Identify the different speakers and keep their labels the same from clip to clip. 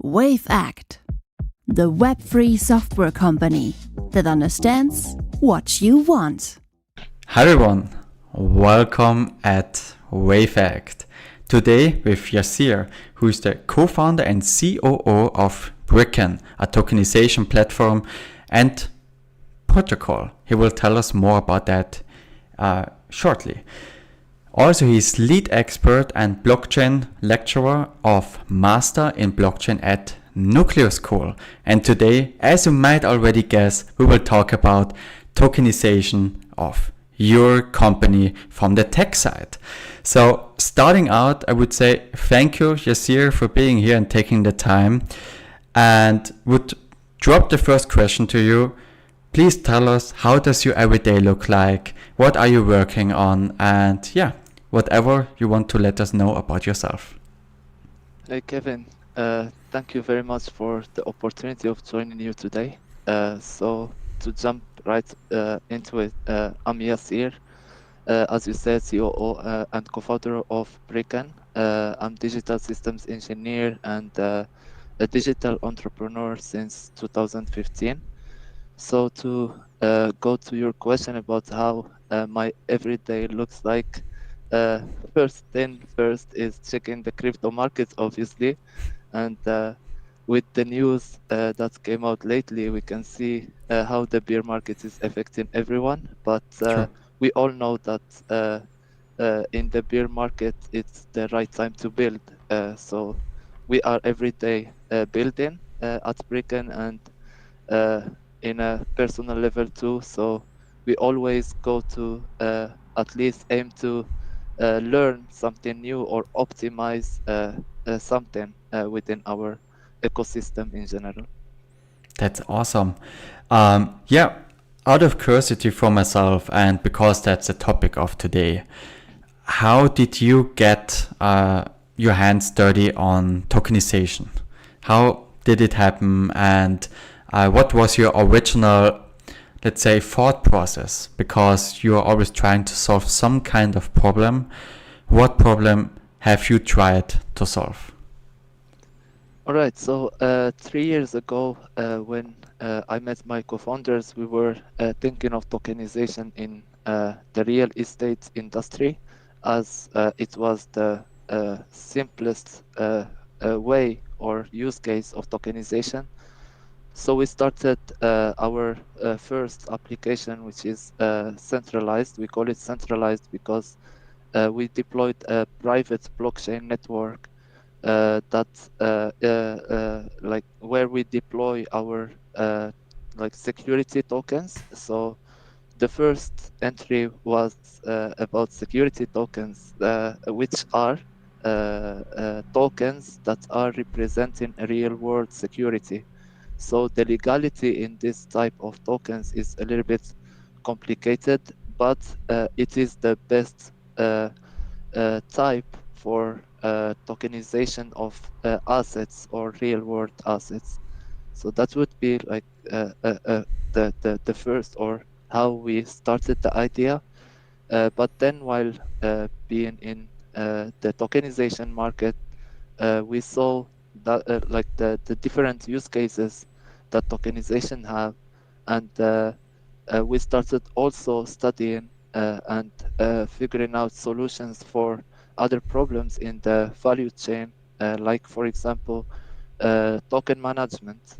Speaker 1: Wavect, the web-free software company that understands what you want.
Speaker 2: Hi everyone, welcome at Wavect. Today with Yassir, who is the co-founder and COO of Brickken, a tokenization platform and protocol. He will tell us more about that shortly. Also, he is lead expert and blockchain lecturer of Master in Blockchain at Nuclio School. And today, as you might already guess, we will talk about tokenization of your company from the tech side. So starting out, I would say thank you, Yassir, for being here and taking the time, and would drop the first question to you. Please tell us, how does your everyday look like? What are you working on? And whatever you want to let us know about yourself.
Speaker 3: Hey Kevin, thank you very much for the opportunity of joining you today. So to jump right into it, I'm Yassir, as you said, COO and co-founder of Brickken. I'm digital systems engineer and a digital entrepreneur since 2015. So to go to your question about how my everyday looks like, first is checking the crypto markets, obviously, and with the news that came out lately, we can see how the bear market is affecting everyone. But
Speaker 2: Sure.
Speaker 3: we all know that in the bear market, it's the right time to build. So we are every day building at Brickken and in a personal level too. So we always go to at least aim to learn something new or optimize something within our ecosystem in general.
Speaker 2: That's awesome. Out of curiosity for myself, and because that's the topic of today, how did you get your hands dirty on tokenization? How did it happen? And what was your original, let's say, thought process? Because you are always trying to solve some kind of problem. What problem have you tried to solve?
Speaker 3: All right. So 3 years ago, when I met my co-founders, we were thinking of tokenization in the real estate industry, as it was the simplest way or use case of tokenization. So we started our first application, which is centralized. We call it centralized because we deployed a private blockchain network like where we deploy our like security tokens. So the first entry was about security tokens, which are tokens that are representing a real world security. So the legality in this type of tokens is a little bit complicated, but it is the best type for tokenization of assets or real world assets. So that would be like the first, or how we started the idea. But then while being in the tokenization market, we saw that like the different use cases that tokenization have, and we started also studying and figuring out solutions for other problems in the value chain, like for example token management.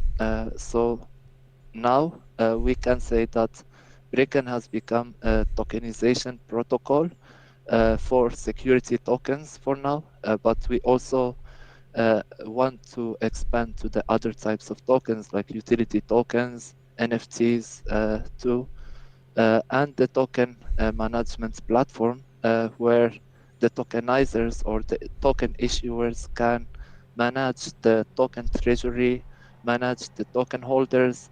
Speaker 3: So now we can say that Brickken has become a tokenization protocol for security tokens for now, but we also want to expand to the other types of tokens like utility tokens, NFTs too, and the token management platform where the tokenizers or the token issuers can manage the token treasury, manage the token holders.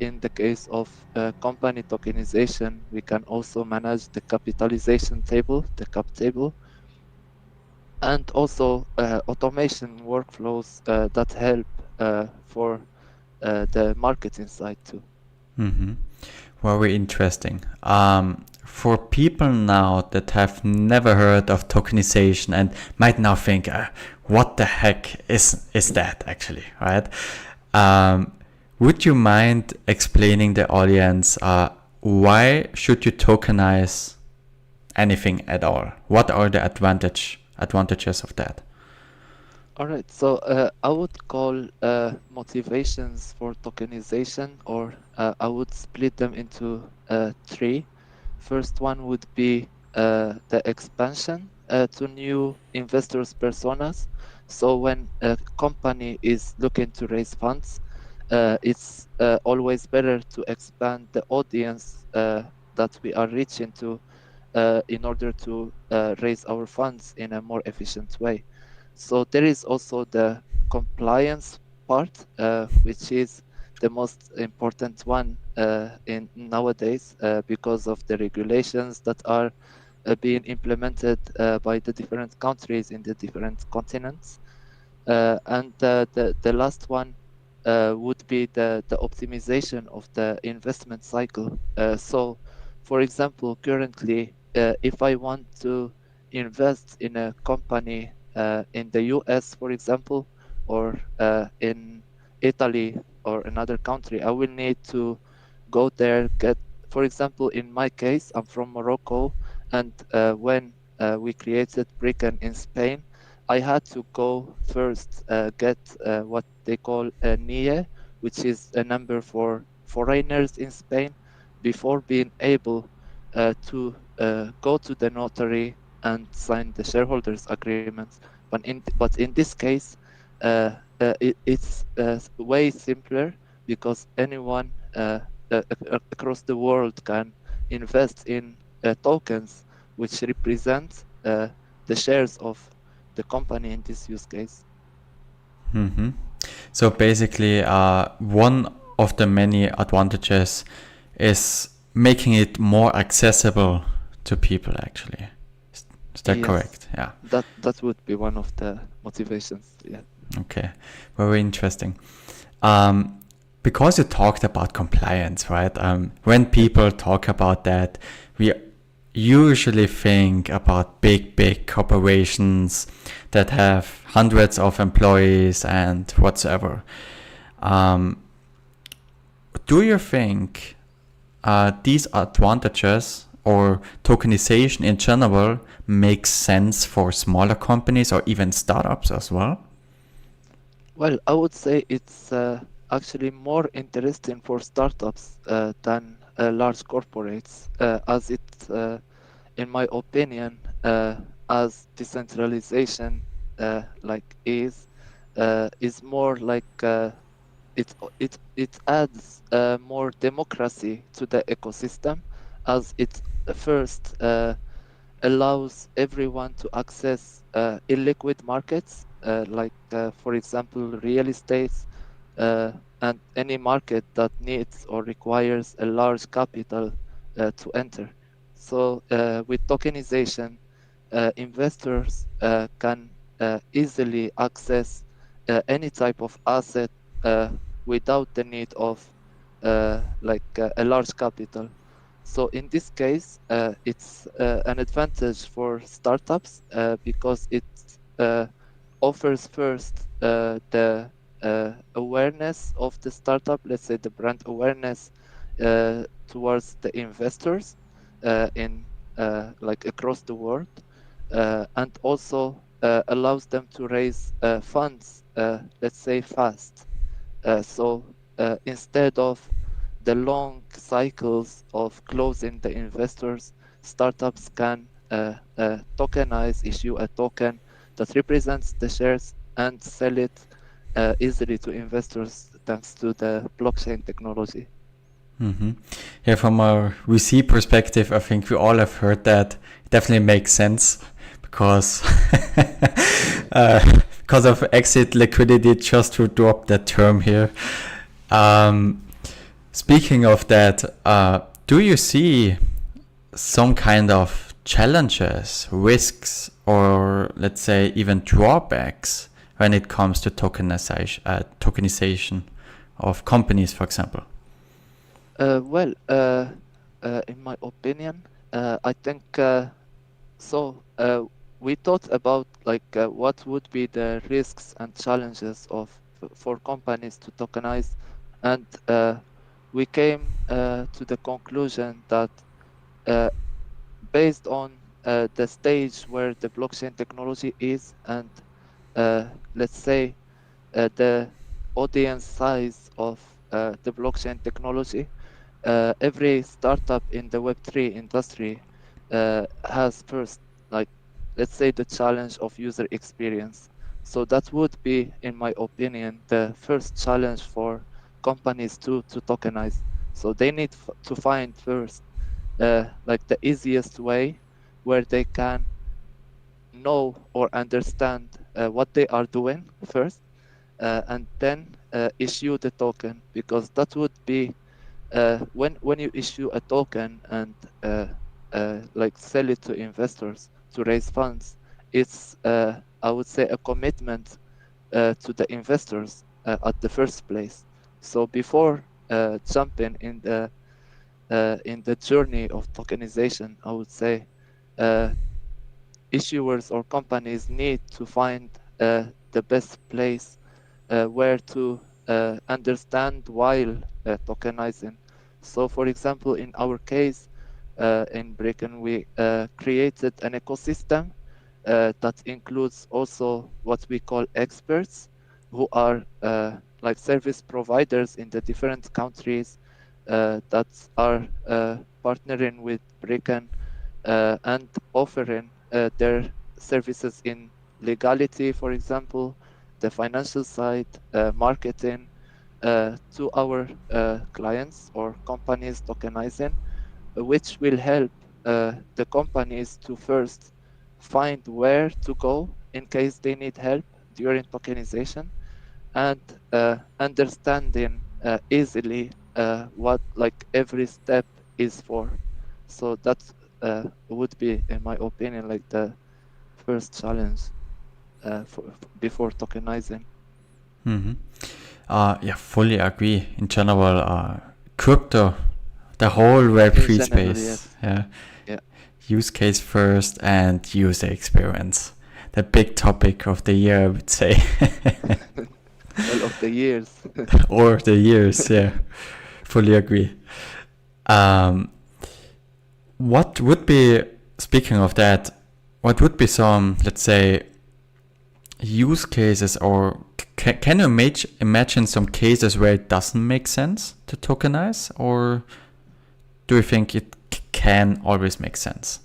Speaker 3: In the case of company tokenization, we can also manage the capitalization table, the cap table, and also automation workflows that help for the marketing side too.
Speaker 2: Mm-hmm. Very interesting. For people now that have never heard of tokenization and might now think, what the heck is that actually, right? Would you mind explaining the audience why should you tokenize anything at all? What are the advantages of that?
Speaker 3: All right, so I would call motivations for tokenization, or I would split them into three. First one would be the expansion to new investors' personas. So when a company is looking to raise funds, it's always better to expand the audience that we are reaching to in order to raise our funds in a more efficient way. So there is also the compliance part, which is the most important one in nowadays because of the regulations that are being implemented by the different countries in the different continents. And the last one would be the optimization of the investment cycle. So, for example, currently, if I want to invest in a company in the US, for example, or in Italy or another country, I will need to go there, for example, in my case, I'm from Morocco, and when we created Brickken in Spain, I had to go first get what they call a NIE, which is a number for foreigners in Spain, before being able to go to the notary and sign the shareholders agreements. But in this case, it's way simpler because anyone across the world can invest in tokens, which represent the shares of the company in this use case.
Speaker 2: Mm-hmm. So basically, one of the many advantages is making it more accessible to people. Actually, is that
Speaker 3: Yes,
Speaker 2: correct? Yeah.
Speaker 3: that would be one of the motivations. Yeah.
Speaker 2: Okay. Very interesting. Because you talked about compliance, right? When people talk about that, we usually think about big corporations that have hundreds of employees and whatsoever. Do you think these advantages or tokenization in general makes sense for smaller companies or even startups as well?
Speaker 3: Well, I would say it's actually more interesting for startups than large corporates, as it, in my opinion, as decentralization is more like it adds more democracy to the ecosystem, as it first allows everyone to access illiquid markets, for example, real estate, and any market that needs or requires a large capital to enter. So with tokenization, investors can easily access any type of asset without the need of a large capital. So in this case, it's an advantage for startups because it offers first the awareness of the startup, let's say the brand awareness towards the investors in across the world, and also allows them to raise funds, let's say fast. So instead of the long cycles of closing the investors, startups can tokenize, issue a token that represents the shares and sell it easily to investors thanks to the blockchain technology.
Speaker 2: Mm-hmm. Yeah, from a VC perspective, I think we all have heard that. It definitely makes sense because because of exit liquidity, just to drop that term here. Speaking of that, do you see some kind of challenges, risks, or let's say even drawbacks when it comes to tokenization of companies, for example?
Speaker 3: In my opinion, I think so. we thought about what would be the risks and challenges of for companies to tokenize, and we came to the conclusion that based on the stage where the blockchain technology is, and let's say the audience size of the blockchain technology, every startup in the Web3 industry has first, let's say, the challenge of user experience. So that would be, in my opinion, the first challenge for companies to tokenize. So they need to find first the easiest way where they can know or understand what they are doing first, and then issue the token, because that would be when you issue a token and sell it to investors to raise funds, it's I would say a commitment to the investors at the first place. So before jumping in the journey of tokenization, I would say issuers or companies need to find the best place where to understand while tokenizing. So, for example, in our case, in Brickken, we created an ecosystem that includes also what we call experts, who are like service providers in the different countries that are partnering with Brickken and offering their services in legality, for example, the financial side, marketing to our clients or companies tokenizing, which will help the companies to first find where to go in case they need help during tokenization, and understanding easily what every step is for. So that would be, in my opinion, the first challenge before tokenizing.
Speaker 2: Mm-hmm. Yeah, fully agree. In general, crypto, the whole Web3 space,
Speaker 3: yes.
Speaker 2: Yeah, use case first and user experience. The big topic of the year, I would say.
Speaker 3: Well, of the years.
Speaker 2: Or the years, yeah. Fully agree. What would be, speaking of that, what would be some, let's say, use cases, or can you imagine some cases where it doesn't make sense to tokenize, or do you think it can always make sense?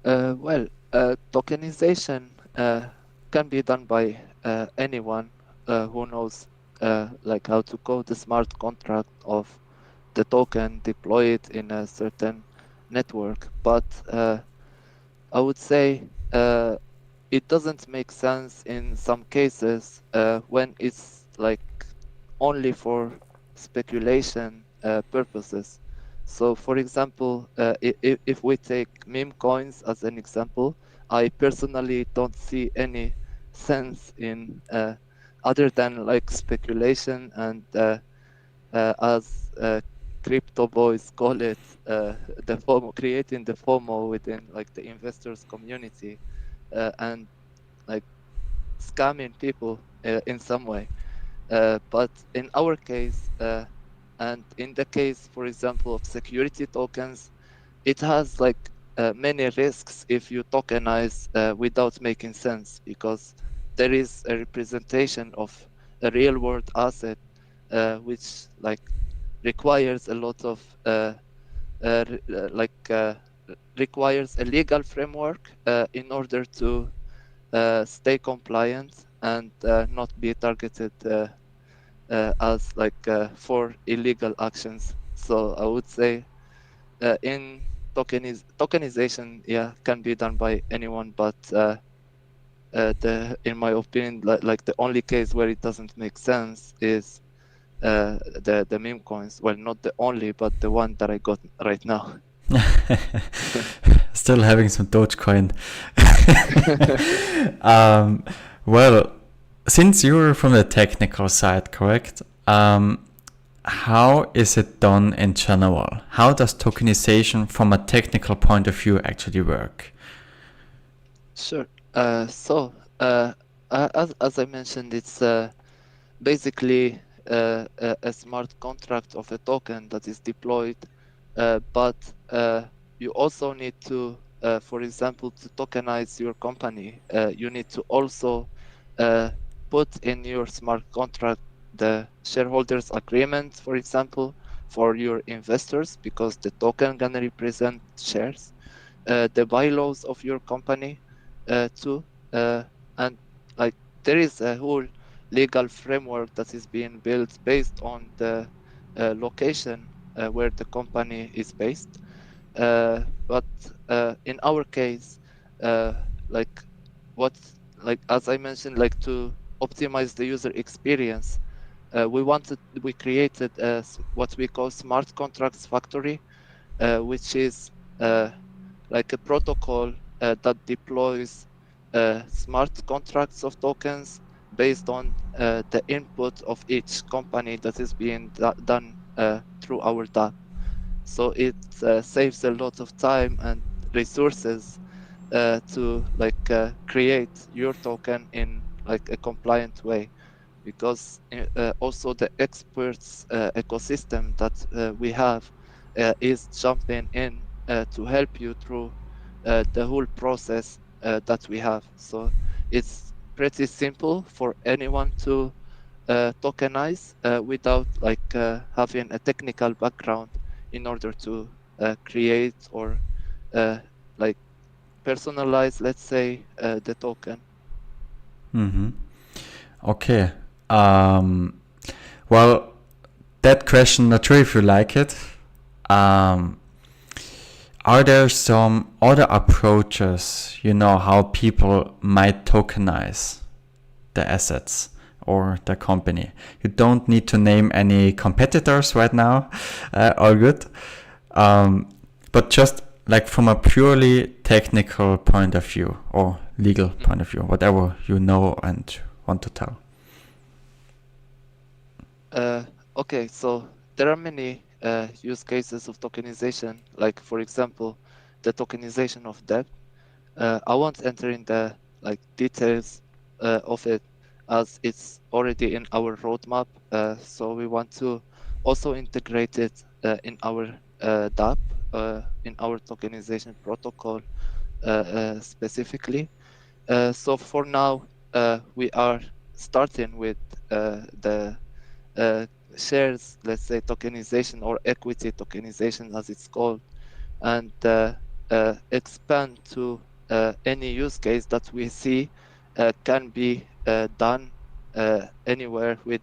Speaker 3: Tokenization can be done by anyone who knows how to code the smart contract of the token, deploy it in a certain network. But I would say it doesn't make sense in some cases when it's only for speculation purposes. So, for example, if we take meme coins as an example, I personally don't see any sense in other than speculation and as crypto boys call it, the FOMO, creating the FOMO within the investors community and scamming people in some way. But in our case, and in the case, for example, of security tokens, it has many risks if you tokenize without making sense, because there is a representation of a real world asset which requires a lot of requires a legal framework in order to stay compliant and not be targeted as for illegal actions. So I would say in tokenization, yeah, can be done by anyone, but in my opinion, the only case where it doesn't make sense is the meme coins. Well, not the only, but the one that I got right now.
Speaker 2: Still having some Dogecoin. Well, since you're from the technical side, correct? How is it done in general? How does tokenization from a technical point of view actually work?
Speaker 3: Sure. As I mentioned, it's basically a smart contract of a token that is deployed, but you also need to, for example, to tokenize your company. You need to also put in your smart contract the shareholders agreement, for example, for your investors, because the token gonna represent shares, the bylaws of your company too, and like there is a whole legal framework that is being built based on the location where the company is based. But in our case, uh, like what, like as I mentioned, like to optimize the user experience, we created what we call smart contracts factory, which is like a protocol that deploys smart contracts of tokens based on the input of each company that is being done through our DApp. So it saves a lot of time and resources to like create your token in like a compliant way, because also the experts ecosystem that we have is jumping in to help you through the whole process that we have. So it's pretty simple for anyone to tokenize without like having a technical background in order to create or uh, like personalize, let's say, the token.
Speaker 2: Mm-hmm. Okay. Um, well, that question, not sure if you like it. Um, are there some other approaches, how people might tokenize the assets or the company? You don't need to name any competitors right now, all good. But just like from a purely technical point of view or legal point of view, whatever you know and want to tell.
Speaker 3: Okay, so there are many use cases of tokenization, like for example, the tokenization of debt. I won't enter in the like details of it as it's already in our roadmap. So we want to also integrate it in our DApp, in our tokenization protocol specifically. So for now, we are starting with the shares, let's say tokenization or equity tokenization as it's called, and expand to any use case that we see can be done anywhere with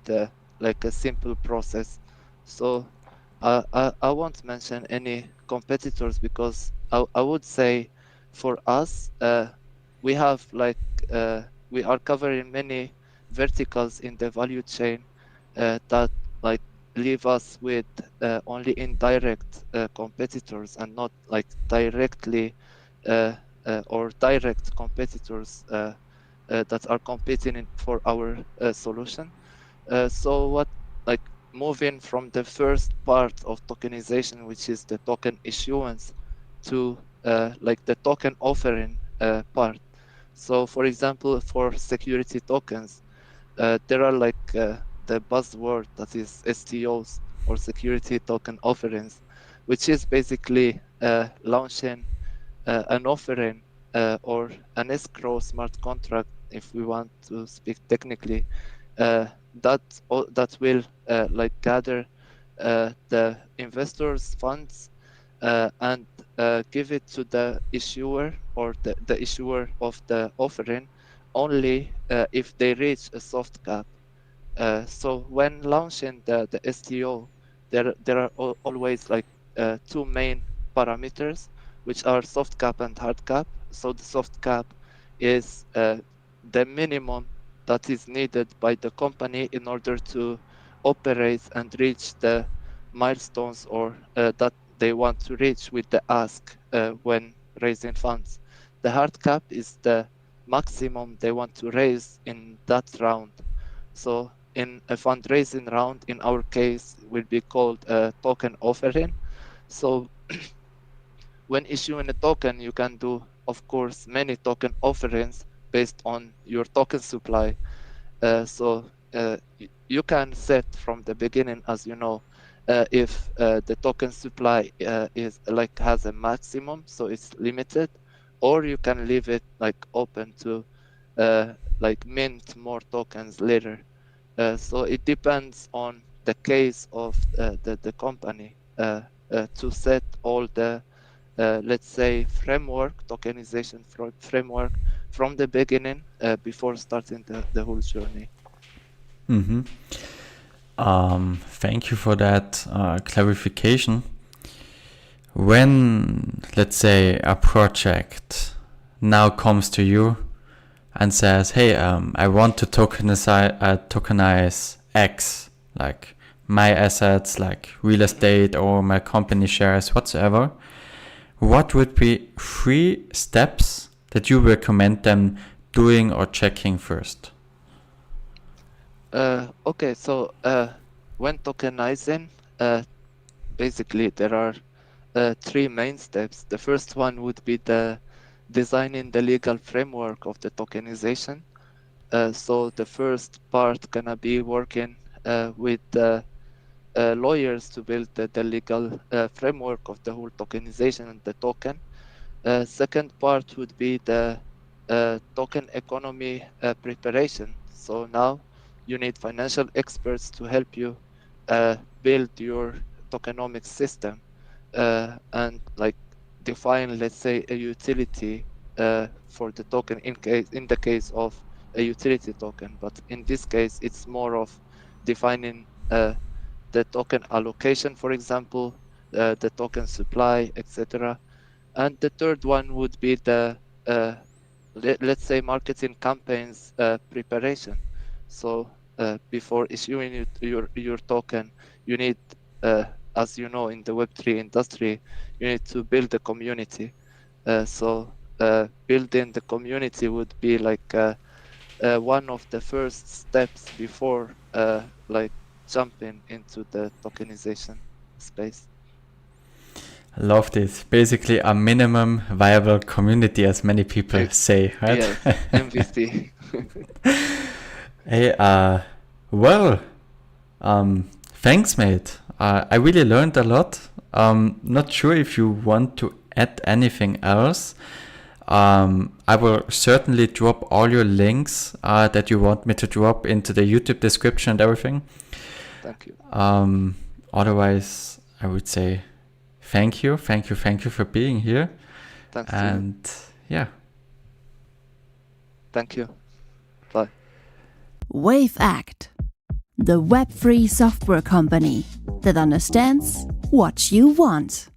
Speaker 3: like a simple process. So I won't mention any competitors because I would say for us, we have like we are covering many verticals in the value chain that like leave us with only indirect competitors and not like directly or direct competitors that are competing for our solution. So what, like moving from the first part of tokenization, which is the token issuance, to like the token offering part. So for example, for security tokens, there are like the buzzword that is STOs or security token offerings, which is basically launching an offering or an escrow smart contract, if we want to speak technically, that will like gather the investors' funds and give it to the issuer or the issuer of the offering only if they reach a soft cap. So when launching the STO, there are always like two main parameters, which are soft cap and hard cap. So the soft cap is the minimum that is needed by the company in order to operate and reach the milestones or that they want to reach with the ask when raising funds. The hard cap is the maximum they want to raise in that round. So in a fundraising round, in our case, will be called a token offering. So when issuing a token, you can do of course, many token offerings based on your token supply. So you can set from the beginning, as you know, if the token supply is like has a maximum, so it's limited, or you can leave it like open to like mint more tokens later. So it depends on the case of the company to set all the let's say framework, tokenization framework from the beginning before starting the whole journey.
Speaker 2: Mm-hmm. Thank you for that clarification. When, let's say, a project now comes to you and says, hey, I want to tokenize X, like my assets, like real estate or my company shares, whatsoever, what would be 3 steps that you recommend them doing or checking first?
Speaker 3: Okay, so when tokenizing, basically there are 3 main steps. The first one would be the designing the legal framework of the tokenization. So the first part gonna be working with the lawyers to build the legal framework of the whole tokenization and the token. Second part would be the token economy preparation. So now you need financial experts to help you build your tokenomics system and like define, let's say, a utility for the token in the case of a utility token. But in this case, it's more of defining the token allocation, for example, the token supply, etc. And the third one would be the let's say marketing campaigns preparation. So before issuing your token, you need, as you know, in the Web3 industry, you need to build a community. So building the community would be like one of the first steps before like jumping into the tokenization space.
Speaker 2: Love this. Basically a minimum viable community, as many people say, right?
Speaker 3: Yes, MVP.
Speaker 2: Hey, well, thanks, mate. I really learned a lot. Not sure if you want to add anything else. I will certainly drop all your links that you want me to drop into the YouTube description and everything.
Speaker 3: Thank you.
Speaker 2: Otherwise, I would say thank you for being here.
Speaker 3: Thanks.
Speaker 2: And yeah.
Speaker 3: Thank you. Bye.
Speaker 1: Wavect, the web-free software company that understands what you want.